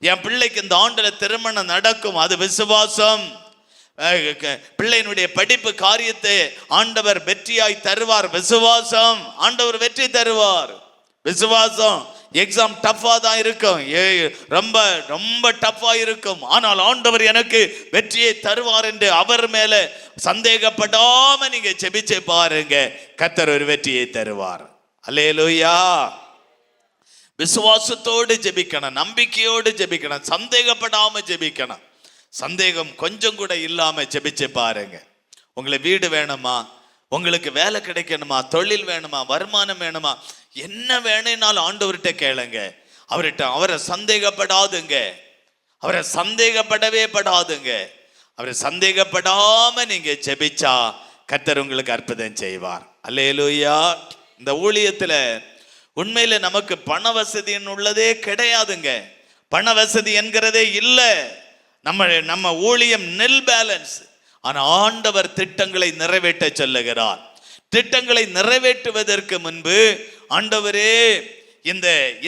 என் பிள்ளைக்கு இந்த ஆண்டுல திருமணம் நடக்கும், அது விசுவாசம். பிள்ளையினுடைய படிப்பு காரியத்தை ஆண்டவர் வெற்றியாய் தருவார், விசுவாசம். ஆண்டவர் வெற்றி தருவார், விசுவாசம். எக்ஸாம் டஃபா தான் இருக்கும், ரொம்ப ரொம்ப டஃபா இருக்கும், ஆனால் ஆண்டவர் எனக்கு வெற்றியை தருவார் என்று அவர் மேல சந்தேகப்படாம நீங்க ஜெபிச்சு பாருங்க, கர்த்தர் ஒரு வெற்றியை தருவார். அல்லேலூயா. விசுவாசத்தோடு ஜெபிக்கணும், நம்பிக்கையோடு ஜெபிக்கணும், சந்தேகப்படாம ஜெபிக்கணும். சந்தேகம் கொஞ்சம் கூட இல்லாம ஜெபிச்சு பாருங்க. உங்களுக்கு வீடு வேணுமா? உங்களுக்கு வேலை கிடைக்கணுமா, தொழில் வேணுமா, வருமானம் வேணுமா, என்ன வேணும்னாலும் ஆண்டவர்கிட்ட கேளுங்க. அவரை சந்தேகப்படாதுங்க. அவரை சந்தேகப்படவே படாதுங்க. அவரை சந்தேகப்படாம நீங்க ஜெபிச்சா கர்த்தர் உங்களுக்கு அற்புதம் செய்வார். அல்லேலூயா. இந்த ஊழியத்துல உண்மையில நமக்கு பண வசதின்னு உள்ளதே கிடையாதுங்க. பண வசதி என்கிறதே இல்லை. நம்ம ஊழியம் நெல் பேலன்ஸ். ஆனா ஆண்டவர் திட்டங்களை நிறைவேற்ற சொல்லுகிறார். திட்டங்களை நிறைவேற்றுவதற்கு முன்பு ஆண்டவரே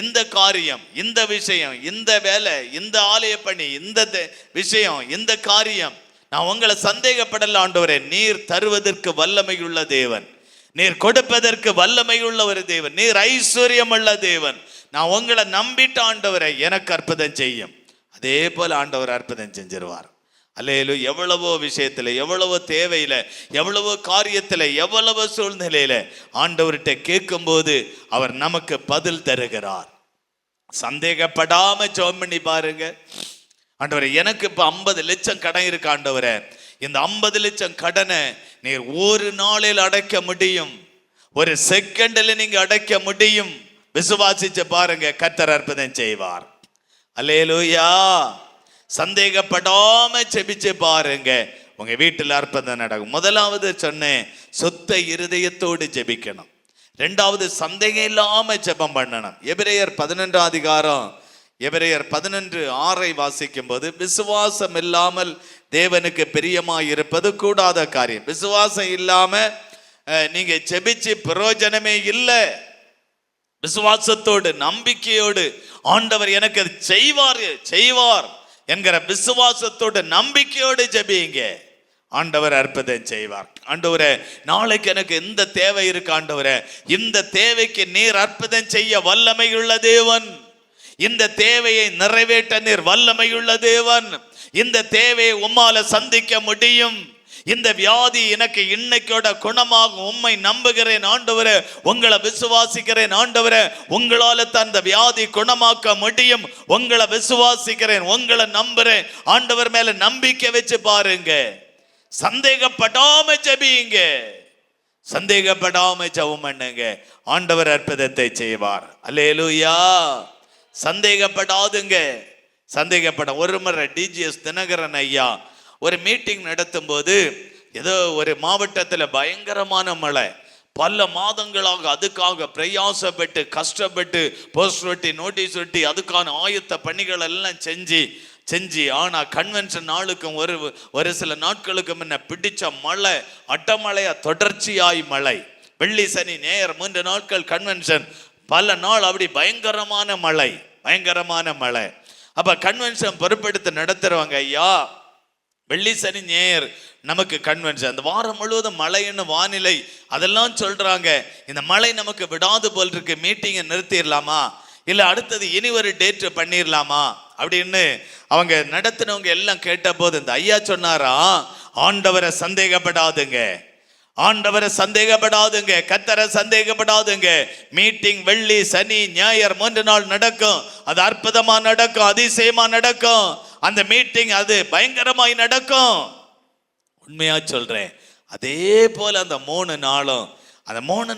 இந்த காரியம், இந்த விஷயம், இந்த வேலை, இந்த ஆலய பணி, இந்த விஷயம், இந்த காரியம் நான் உங்களை சந்தேகப்படல ஆண்டவரே. நீர் தருவதற்கு வல்லமையுள்ள தேவன், நீர் கொடுப்பதற்கு வல்லமையுள்ள ஒரு தேவன், நீர் ஐஸ்வர்யம் உள்ள தேவன். நான் உங்களை நம்பிட்டு ஆண்டவரை எனக்கு அற்புதம் செய்யும். அதே போல ஆண்டவர் அற்புதம் செஞ்சிருவார். அல்லேலூயா. எவ்வளவோ விஷயத்துல, எவ்வளவோ தேவையில, எவ்வளவோ காரியத்துல, எவ்வளவோ சூழ்நிலையில ஆண்டவர்கிட்ட கேட்கும் போது அவர் நமக்கு பதில் தருகிறார். சந்தேகப்படாம ஜெபம் பண்ணி பாருங்க. ஆண்டவரே எனக்கு இப்ப 50 லட்சம் கடன் இருக்கு ஆண்டவரே, இந்த 50 லட்சம் கடனை நீர் ஒரு நாளில் அடைக்க முடியும், ஒரு செகண்ட்ல நீங்க அடைக்க முடியும். விசுவாசிச்சு பாருங்க, கர்த்தர் அற்புதம் செய்வார். அல்லேலூயா. சந்தேகப்படாம செபிச்சு பாருங்க, உங்க வீட்டுல அற்புதம் நடக்கும். முதலாவது சொன்னேன், சுத்த இருதயத்தோடு ஜெபிக்கணும். ரெண்டாவது சந்தேகம் இல்லாம ஜெபம் பண்ணணும். எபிரேயர் 11 அதிகாரம் எபிரேயர் 11:6 வாசிக்கும் போது, விசுவாசம் இல்லாமல் தேவனுக்கு பிரியமாய் இருப்பது கூடாத காரியம். விசுவாசம் இல்லாம நீங்க ஜெபிச்சு பிரயோஜனமே இல்லை. விசுவாசத்தோடு நம்பிக்கையோடு ஆண்டவர் எனக்கு செய்வார் என்கிற விசுவாசத்தோடு நம்பிக்கையோடு ஜெபிங்க, ஆண்டவர் அற்புதம் செய்வார். ஆண்டவரே நாளைக்கு எனக்கு இந்த தேவை இருக்கு ஆண்டவரே, இந்த தேவைக்கு நீர் அற்புதம் செய்ய வல்லமையுள்ள தேவன், இந்த தேவையை நிறைவேற்ற நீர் வல்லமையுள்ள தேவன், இந்த தேவையை உம்மால சந்திக்க முடியும், இந்த வியாதி எனக்கு இன்னைக்கோட குணமாகும், உம்மை நம்புகிறேன் ஆண்டவரே, உங்களை விசுவாசிக்கிறேன் ஆண்டவரே, உங்களால தான் இந்த வியாதி குணமாக்க முடியும், உங்களை விசுவாசிக்கிறேன், உங்களை நம்புறேன் ஆண்டவர் மேல நம்பிக்கை வச்சு பாருங்க. சந்தேகப்படாம ஜெபிங்க, சந்தேகப்படாம ஜெபம் பண்ணுங்க, ஆண்டவர் அற்புதத்தை செய்வார். அல்லேலூயா. சந்தேகப்படாதுங்க, சந்தேகப்பட. ஒரு முறை டிஜிஎஸ் தினகரன் ஐயா ஒரு மீட்டிங் நடத்தும் போது, ஏதோ ஒரு மாவட்டத்தில் பயங்கரமான மழை, பல மாதங்களாக அதுக்காக பிரயாசப்பட்டு கஷ்டப்பட்டு போஸ்டர் ஒட்டி நோட்டீஸ் ஒட்டி அதுக்கான ஆயத்த பணிகள் எல்லாம் செஞ்சு ஆனா கன்வென்ஷன் நாளுக்கும் ஒரு சில நாட்களுக்கு முன்ன பிடிச்ச மழை, அட்டமழையா தொடர்ச்சியாய் மழை, வெள்ளி சனி ஞாயிறு 3 நாட்கள் கன்வென்ஷன், பல நாள் அப்படி பயங்கரமான மழை. அப்ப கன்வென்ஷன் பொறுப்பெடுத்து நடத்துறவங்க, ஐயா வெள்ளி சனி ஞாயிறு நமக்கு கன்வென்ஷன், அந்த வாரம் முழுவதும் மழைன்னு வானிலை அதெல்லாம் சொல்றாங்க, இந்த மழை நமக்கு விடாது போல் இருக்கு, மீட்டிங்கை நிறுத்திடலாமா, இல்ல அடுத்தது இனி ஒரு டேட் பண்ணிடலாமா அப்படின்னு அவங்க நடத்தினவங்க எல்லாம் கேட்ட போது இந்த ஐயா சொன்னாரா, ஆண்டவரை சந்தேகப்படாதுங்க, ஆண்டவரை சந்தேகப்படாதுங்க, கர்த்தரை சந்தேகப்படாதுங்க. மீட்டிங் வெள்ளி சனி ஞாயிறு 3 நாள் நடக்கும், அது அற்புதமா நடக்கும், அதிசயமா நடக்கும், அந்த மீட்டிங் அது பயங்கரமாய் நடக்கும். உண்மையா சொல்றேன். அதே போல அந்த 3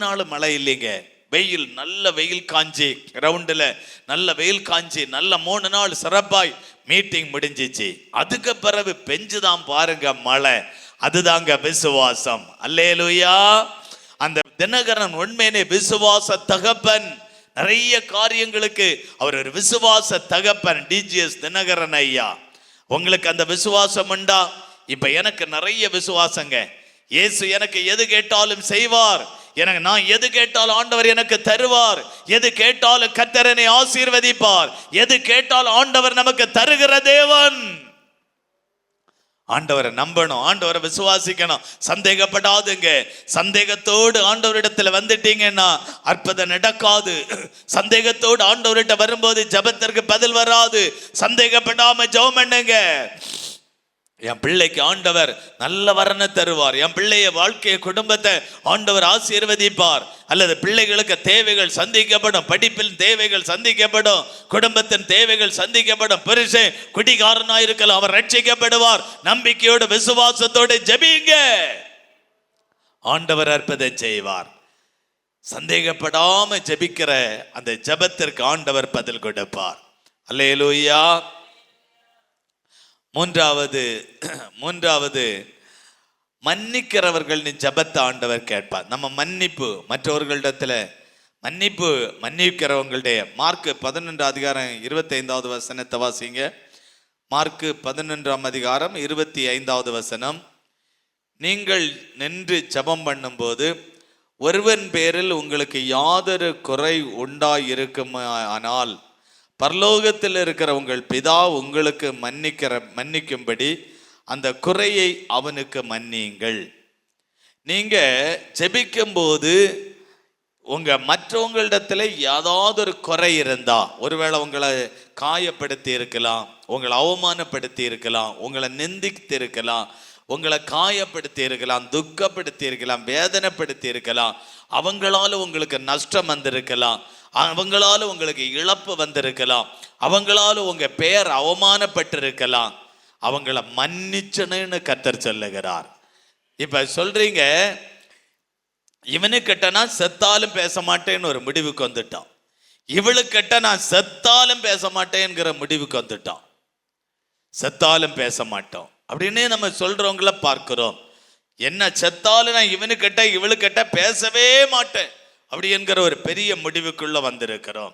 நாளும் மழை இல்லைங்க, வெயில், நல்ல வெயில் காஞ்சி, கிரவுண்டுல நல்ல வெயில் காஞ்சி, நல்ல 3 நாள் சிறப்பாய் மீட்டிங் முடிஞ்சிச்சு. அதுக்கு பிறகு பெஞ்சுதான் பாருங்க மழை, அதுதாங்க விசுவாசம். அல்லேலூயா. அந்த தினகரன் உண்மையிலே விசுவாச தகப்பன், நிறைய காரியங்களுக்கு அவர் ஒரு விசுவாச தகப்பன். டிஜிஎஸ் தினகரன் ஐயா, உங்களுக்கு அந்த விசுவாசம் உண்டா? இப்ப எனக்கு நிறைய விசுவாசங்க. இயேசு எனக்கு எது கேட்டாலும் செய்வார், நான் எது கேட்டாலும் ஆண்டவர் எனக்கு தருவார், எது கேட்டாலும் கர்த்தர் என்னை ஆசீர்வதிப்பார், எது கேட்டாலும் ஆண்டவர் நமக்கு தருகிற தேவன். ஆண்டவரை நம்பணும், ஆண்டவரை விசுவாசிக்கணும், சந்தேகப்படாதுங்க. சந்தேகத்தோடு ஆண்டவரிடத்துல வந்துட்டீங்கன்னா அற்புதம் நடக்காது. சந்தேகத்தோடு ஆண்டவர்கிட்ட வரும்போது ஜெபத்திற்கு பதில் வராது. சந்தேகப்படாம ஜெபம் பண்ணுங்க. என் பிள்ளைக்கு ஆண்டவர் நல்ல வரனை தருவார், என் பிள்ளைய வாழ்க்கைய குடும்பத்தை ஆண்டவர் ஆசீர்வதிப்பார், அல்லது பிள்ளைகளுக்கு தேவைகள் சந்திக்கப்படும், படிப்பில் தேவைகள் சந்திக்கப்படும், குடும்பத்தின் தேவைகள் சந்திக்கப்படும். புருஷன் குடிகாரனா இருக்கலாம், அவர் ரட்சிக்கப்படுவார். நம்பிக்கையோடு விசுவாசத்தோடு ஜெபிங்க, ஆண்டவர் அற்புதம் செய்வார். சந்தேகப்படாம ஜெபிக்கிற அந்த ஜெபத்திற்கு ஆண்டவர் பதில் கொடுப்பார். அல்லேலூயா. மூன்றாவது மன்னிக்கிறவர்கள் ஜெபத்தை ஆண்டவர் கேட்பார். நம்ம மன்னிப்பு, மற்றவர்களிடத்துல மன்னிக்கிறவங்களுடைய மார்க் 11:25 வாசிங்க. மார்க் 11:25 நீங்கள் நின்று ஜெபம் பண்ணும்போது ஒருவன் பேரில் உங்களுக்கு யாதொரு குறை உண்டாயிருக்குமானால் பரலோகத்தில் இருக்கிற உங்கள் பிதா உங்களுக்கு மன்னிக்கும்படி அந்த குறையை அவனுக்கு மன்னியுங்கள். நீங்க ஜெபிக்கும் போது மற்றவங்களிடத்துல ஏதாவது ஒரு குறை இருந்தா, ஒருவேளை உங்களை காயப்படுத்தி இருக்கலாம், உங்களை அவமானப்படுத்தி இருக்கலாம், உங்களை நிந்தித்து இருக்கலாம், உங்களை காயப்படுத்தி இருக்கலாம், துக்கப்படுத்தி இருக்கலாம், வேதனைப்படுத்தி இருக்கலாம், அவங்களால உங்களுக்கு நஷ்டம் வந்திருக்கலாம், அவங்களால உங்களுக்கு இழப்பு வந்திருக்கலாம், அவங்களால உங்க பெயர் அவமானப்பட்டு இருக்கலாம். அவங்கள மன்னிச்சனுன்னு கர்த்தர் சொல்லுகிறார். இப்ப சொல்றீங்க, இவனுக்கிட்ட நான் செத்தாலும் பேச மாட்டேன்னு ஒரு முடிவுக்கு வந்துட்டான், இவளுக்கிட்ட நான் செத்தாலும் பேச மாட்டேங்கிற முடிவுக்கு வந்துட்டான். செத்தாலும் பேச மாட்டோம் அப்படின்னு நம்ம சொல்றவங்கள பார்க்கிறோம். என்ன செத்தாலும் நான் இவனுக்கிட்ட இவளுக்கிட்ட பேசவே மாட்டேன் அப்படி என்கிற ஒரு பெரிய முடிவுக்குள்ள வந்திருக்கிறோம்.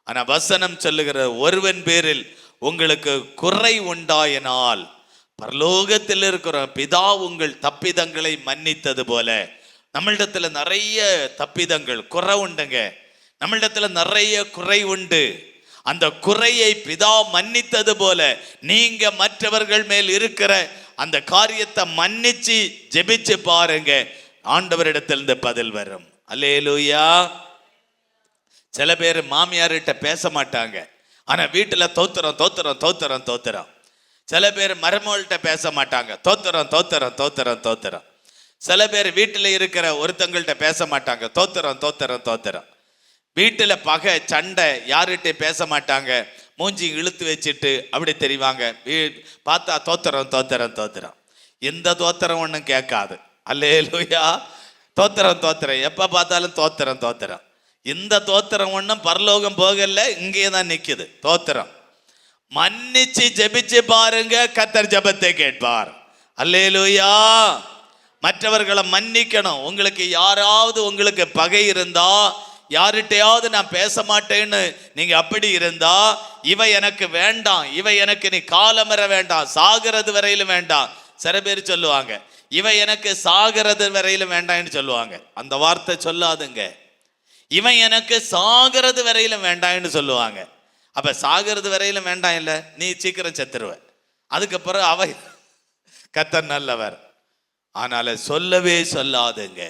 ஆனா வசனம் சொல்லுகிற ஒருவன் பேரில் உங்களுக்கு குறை உண்டாயினால் பரலோகத்தில் இருக்கிற பிதா உங்கள் தப்பிதங்களை மன்னித்தது போல. நம்மளிடத்துல நிறைய தப்பிதங்கள் குறை உண்டுங்க, நம்மளிடத்துல நிறைய குறை உண்டு. அந்த குறையை பிதா மன்னித்தது போல நீங்க மற்றவர்கள் மேல் இருக்கிற அந்த காரியத்தை மன்னிச்சு ஜெபிச்சு பாருங்க, ஆண்டவரிடத்திலிருந்து பதில் வரும். அல்லேலூயா. சில பேர் மாமியார்கிட்ட பேச மாட்டாங்க, ஆனா வீட்டுல தோத்திரம் தோத்திரம் தோத்திரம் தோத்திரம். சில பேர் மருமகள்கிட்ட பேச மாட்டாங்க, தோத்திரம் தோத்திரம் தோத்திரம் தோத்திரம். சில பேர் வீட்டுல இருக்கிற ஒருத்தங்கள்ட்ட பேச மாட்டாங்க, தோத்திரம் தோத்திரம் தோத்திரம். வீட்டுல பகை சண்டை யாருகிட்ட பேச மாட்டாங்க, மூஞ்சி இழுத்து வச்சுட்டு அப்படி தெரிவாங்க, பார்த்தா தோத்திரம் தோத்திரம் தோத்திரம். எந்த தோத்திரம் ஒன்றும் கேட்காது. அல்லேலூயா. தோத்திரம் தோத்திரம், எப்ப பார்த்தாலும் தோத்திரம் தோத்திரம். இந்த தோத்திரம் ஒன்றும் பரலோகம் போகல, இங்கே தான் நிக்குது தோத்திரம். மன்னிச்சு ஜெபிச்சு பாருங்க, கர்த்தர் ஜெபத்தை கேட்பார். அல்லேலூயா. மற்றவர்களை மன்னிக்கணும். உங்களுக்கு யாராவது உங்களுக்கு பகை இருந்தா, யார்கிட்டையாவது நான் பேச மாட்டேன்னு நீங்க அப்படி இருந்தா, இவ எனக்கு வேண்டாம், இவ எனக்கு நீ காலமர வேண்டாம், சாகிறது வரையிலும் வேண்டாம். சில பேர் சொல்லுவாங்க, இவ எனக்கு சாகிறது வரையிலும் வேண்டாம்னு சொல்லுவாங்க. அந்த வார்த்தை சொல்லாதுங்க. இவன் எனக்கு சாகிறது வரையிலும் வேண்டாம்னு சொல்லுவாங்க. அப்ப சாகிறது வரையிலும் வேண்டாம் இல்ல, நீ சீக்கிரம் செத்துருவ. அதுக்கப்புறம் அவ கர்த்தர் நல்லவர். ஆனால சொல்லவே சொல்லாதுங்க.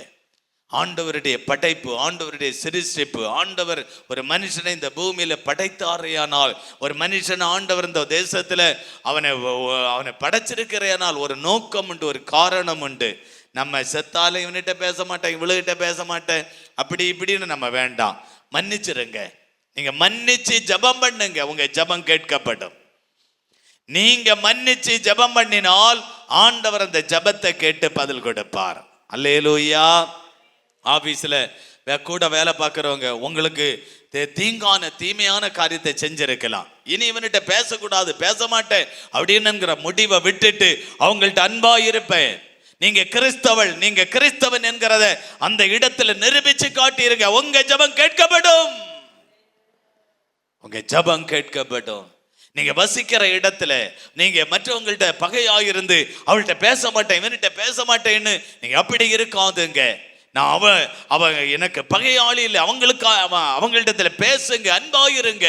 ஆண்டவருடைய படைப்பு, ஆண்டவருடைய சிருஷ்டிப்பு, ஆண்டவர் ஒரு மனுஷனை இந்த பூமியில படைத்தாரையானால், ஒரு மனுஷன் ஆண்டவர் இந்த தேசத்துல அவனை படைச்சிருக்கிறேனால் ஒரு நோக்கம் உண்டு, ஒரு காரணம் உண்டு. நம்ம செத்தாலும் இவன்கிட்ட பேச மாட்டேன், இவளுகிட்ட பேச மாட்டேன் அப்படி இப்படின்னு நம்ம வேண்டாம். மன்னிச்சிருங்க. நீங்க மன்னிச்சு ஜெபம் பண்ணுங்க, உங்க ஜெபம் கேட்கப்படும். நீங்க மன்னிச்சு ஜெபம் பண்ணினால் ஆண்டவர் அந்த ஜெபத்தை கேட்டு பதில் கொடுப்பார். அல்லேலூயா. ஆபீஸ்ல கூட வேலை பார்க்கிறவங்க உங்களுக்கு தீமையான காரியத்தை செஞ்சிருக்கலாம். இனி இவன்கிட்ட பேசக்கூடாது, பேச மாட்டேன் அப்படின்னுங்கிற முடிவை விட்டுட்டு அவங்கள்ட்ட அன்பா இருப்பேன். நீங்க கிறிஸ்தவள், நீங்க கிறிஸ்தவன் என்கிறத அந்த இடத்துல நிரூபிச்சு காட்டியிருங்க. உங்க ஜெபம் கேட்கப்படும், உங்க ஜெபம் கேட்கப்படும். நீங்க வசிக்கிற இடத்துல நீங்க மற்றவங்கள்ட்ட பகையாயிருந்து அவள்கிட்ட பேச மாட்டேன், இவன்கிட்ட பேச மாட்டேன்னு நீங்க அப்படி இருக்காதுங்க. நான் அவ எனக்கு பகையாளி இல்லை, அவங்கள்ட்ட பேசுங்க, அன்பாயிருங்க.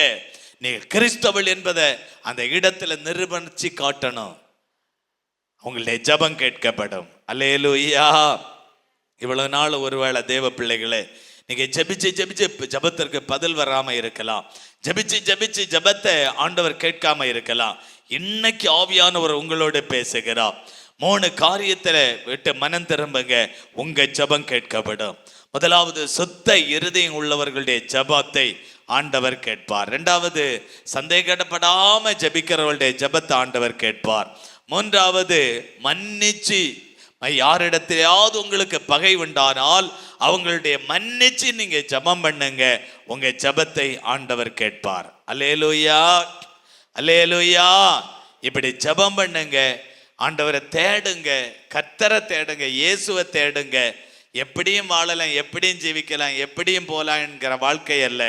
நீங்க கிறிஸ்தவள் என்பதை அந்த இடத்துல நிரூபிச்சு காட்டணும். உங்களுடைய ஜெபம் கேட்கப்படும். அல்லேலூயா. இவ்வளவு நாள் ஒருவேளை தேவ பிள்ளைகளே நீங்க ஜெபிச்சு ஜெபிச்சு ஜெபத்திற்கு பதில் வராம இருக்கலாம், ஜெபிச்சு ஜெபிச்சு ஜெபத்தை ஆண்டவர் கேட்காம இருக்கலாம். இன்னைக்கு ஆவியானவர் உங்களோட பேசுகிறார். 3 காரியத்துல விட்டு மனம் திரும்புங்க, உங்க ஜெபம் கேட்கப்படும். முதலாவது, சுத்த இருதயம் உள்ளவர்களுடைய ஜெபத்தை ஆண்டவர் கேட்பார். 2வது, சந்தேகப்படாம ஜெபிக்கிறவர்களுடைய ஜெபத்தை ஆண்டவர் கேட்பார். 3வது, யாரிடத்திலாவது உங்களுக்கு பகை உண்டானால் அவங்களுடைய மன்னிச்சு நீங்க ஜெபம் பண்ணுங்க, உங்க ஜெபத்தை ஆண்டவர் கேட்பார். அல்லேலூயா, அல்லேலூயா. இப்படி ஜெபம் பண்ணுங்க, ஆண்டவரை தேடுங்க, கர்த்தரை தேடுங்க, இயேசுவை தேடுங்க. எப்படியும் வாழலாம், எப்படியும் ஜீவிக்கலாம், எப்படியும் போலாம் என்கிற வாழ்க்கை அல்ல.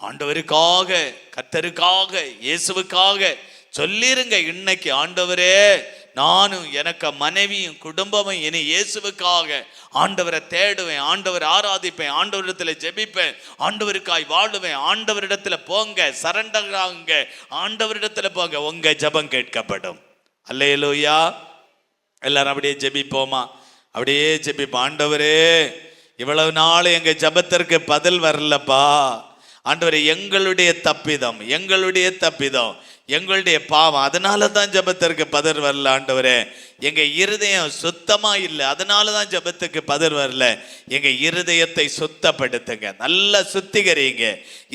ஆண்டவருக்காக, கர்த்தருக்காக, இயேசுவுக்காக சொல்லிருங்க இன்னைக்கு, ஆண்டவரே நானும் எனக்கு மனைவியும் குடும்பமும் இனி இயேசுவுக்காக ஆண்டவரை தேடுவேன், ஆண்டவர் ஆராதிப்பேன், ஆண்டவரிடத்துல ஜெபிப்பேன், ஆண்டவருக்காய் வாழுவேன். ஆண்டவரிடத்துல போங்க, சரண்டர் ஆகுங்க, ஆண்டவரிடத்துல போங்க, உங்க ஜெபம் கேட்கப்படும். அல்லேலூயா. எல்லாரும் அப்படியே ஜெபிப்போமா? அப்படியே ஜெபிப்போம். ஆண்டவரே, இவ்வளவு நாள் எங்க ஜெபத்திற்கு பதில் வரலப்பா. ஆண்டவரே, எங்களுடைய தப்பிதம், எங்களுடைய தப்பிதம், எங்களுடைய பாவம், அதனால தான் ஜெபத்திற்கு பதில் வரல. ஆண்டவரே, எங்க இருதயம் சுத்தமா இல்லை, அதனால தான் ஜெபத்துக்கு பதில் வரல. எங்க இருதயத்தை சுத்தப்படுத்துங்க, நல்லா சுத்திகரிங்க,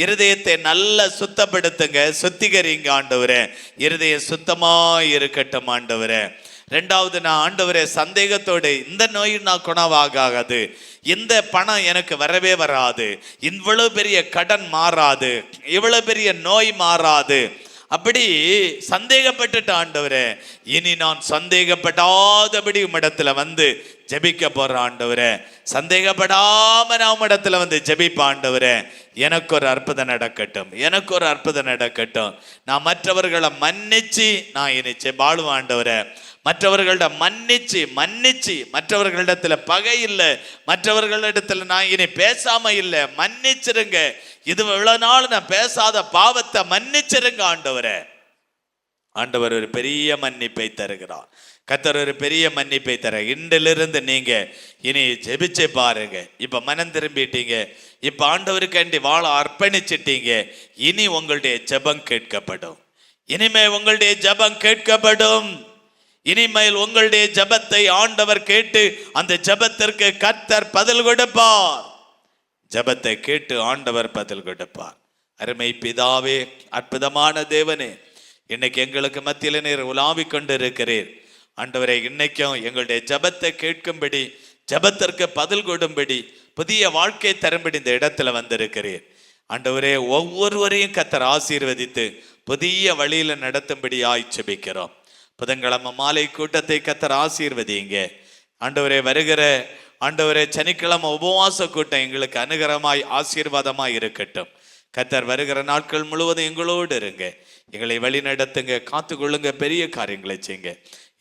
இருதயத்தை நல்லா சுத்தப்படுத்துங்க, சுத்திகரிங்க ஆண்டவரே. இருதயம் சுத்தமா இருக்கட்டும் ஆண்டவரே. ரெண்டாவது, நான் ஆண்டவரே சந்தேகத்தோடு, இந்த நோய் நான் குணமாகாது, இந்த பணம் எனக்கு வரவே வராது, இவ்வளவு பெரிய கடன் மாறாது, இவ்வளவு பெரிய நோய் மாறாது, அப்படி சந்தேகப்பட்டுட்டு ஆண்டவரே, இனி நான் சந்தேகப்படாதபடி உம்மிடத்துல வந்து ஜெபிக்க போற ஆண்டவரே. சந்தேகப்படாம நான் உம்மிடத்துல வந்து ஜெபிப்ப ஆண்டவரே. எனக்கு ஒரு அற்புதம் நடக்கட்டும், எனக்கு ஒரு அற்புதம் நடக்கட்டும். நான் மற்றவர்களை மன்னிச்சு நான் இனி வாழுவேன் ஆண்டவரே. மற்றவர்கள மன்னிச்சு மன்னிச்சு, மற்றவர்களிடத்துல பகை இல்லை, மற்றவர்களிடத்துல நான் இனி பேசாம இல்லை, மன்னிச்சிருங்க. இது இவ்வளவு நாள் நான் பேசாத பாவத்தை மன்னிச்சிருங்க ஆண்டவரே. ஆண்டவர் ஒரு பெரிய மன்னிப்பை தருகிறார். கர்த்தர் ஒரு பெரிய மன்னிப்பை தர. இன்றிலிருந்து நீங்க இனி ஜெபிச்சு பாருங்க. இப்ப மனம் திரும்பிட்டீங்க, இப்ப ஆண்டவருக்காண்டி வாழ அர்ப்பணிச்சிட்டீங்க. இனி உங்களுடைய ஜெபம் கேட்கப்படும். இனிமே உங்களுடைய ஜெபம் கேட்கப்படும். இனிமேல் உங்களுடைய ஜெபத்தை ஆண்டவர் கேட்டு அந்த ஜெபத்திற்கு கர்த்தர் பதில் கொடுப்பார். ஜெபத்தை கேட்டு ஆண்டவர் பதில் கொடுப்பார். அருமை பிதாவே, அற்புதமான தேவனே, இன்னைக்கு எங்களுக்கு மத்தியில நீர் உலாவிக் கொண்டு இருக்கிறீர் ஆண்டவரே. இன்னைக்கும் எங்களுடைய ஜெபத்தை கேட்கும்படி, ஜெபத்திற்கு பதில் கொடும்படி, புதிய வாழ்க்கை தரும்படி இந்த இடத்துல வந்திருக்கிறீர் ஆண்டவரே. ஒவ்வொருவரையும் கர்த்தர் ஆசீர்வதித்து புதிய வழியில நடத்தும்படி ஜெபிக்கிறோம். புதன்கிழமை மாலை கூட்டத்தை கர்த்தர் ஆசீர்வதிங்க ஆண்டவரே. வருகிற ஆண்டவரே சனிக்கிழமை உபவாச கூட்டம் எங்களுக்கு அனுகரமாய் ஆசீர்வாதமாய் இருக்கட்டும். கர்த்தர் வருகிற நாட்கள் முழுவதும் எங்களோடு இருங்க, எங்களை வழி நடத்துங்க, காத்துக்கொள்ளுங்க, பெரிய காரியங்களை செய்யுங்க.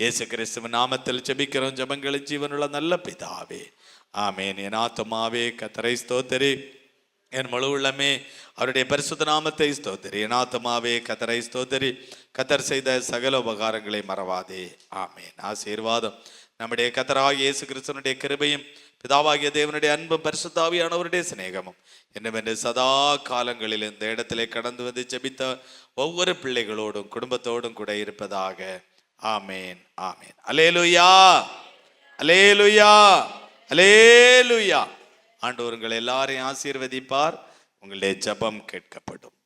இயேசு கிறிஸ்துவின் நாமத்தில் ஜெபிக்கிறோம் ஜெபங்களை ஜீவனுள்ள நல்ல பிதாவே, ஆமேன். என் ஆத்துமாவே கர்த்தரை ஸ்தோத்திரி, என் முழு உள்ளமே அவருடைய பரிசுத்த நாமத்தை ஸ்தோத்திரி. என் ஆத்துமாவே கர்த்தரை ஸ்தோத்திரி, கர்த்தர் செய்த சகல உபகாரங்களை மறவாதே. ஆமேன். ஆசீர்வாதம் நம்முடைய கர்த்தராகிய இயேசு கிறிஸ்துவினுடைய கிருபையும் பிதாவாகிய தேவனுடைய அன்பும் பரிசுத்த ஆவியானவருடைய சிநேகமும் என்னவென்று சதா காலங்களில் இந்த இடத்திலே கடந்து வந்து ஜெபித்த ஒவ்வொரு பிள்ளைகளோடும் குடும்பத்தோடும் கூட இருப்பதாக. ஆமேன், ஆமேன். அல்லேலூயா, அல்லேலூயா, அல்லேலூயா. ஆண்டவர் உங்கள் எல்லாரையும் ஆசீர்வதிப்பார். உங்களுடைய ஜெபம் கேட்கப்படும்.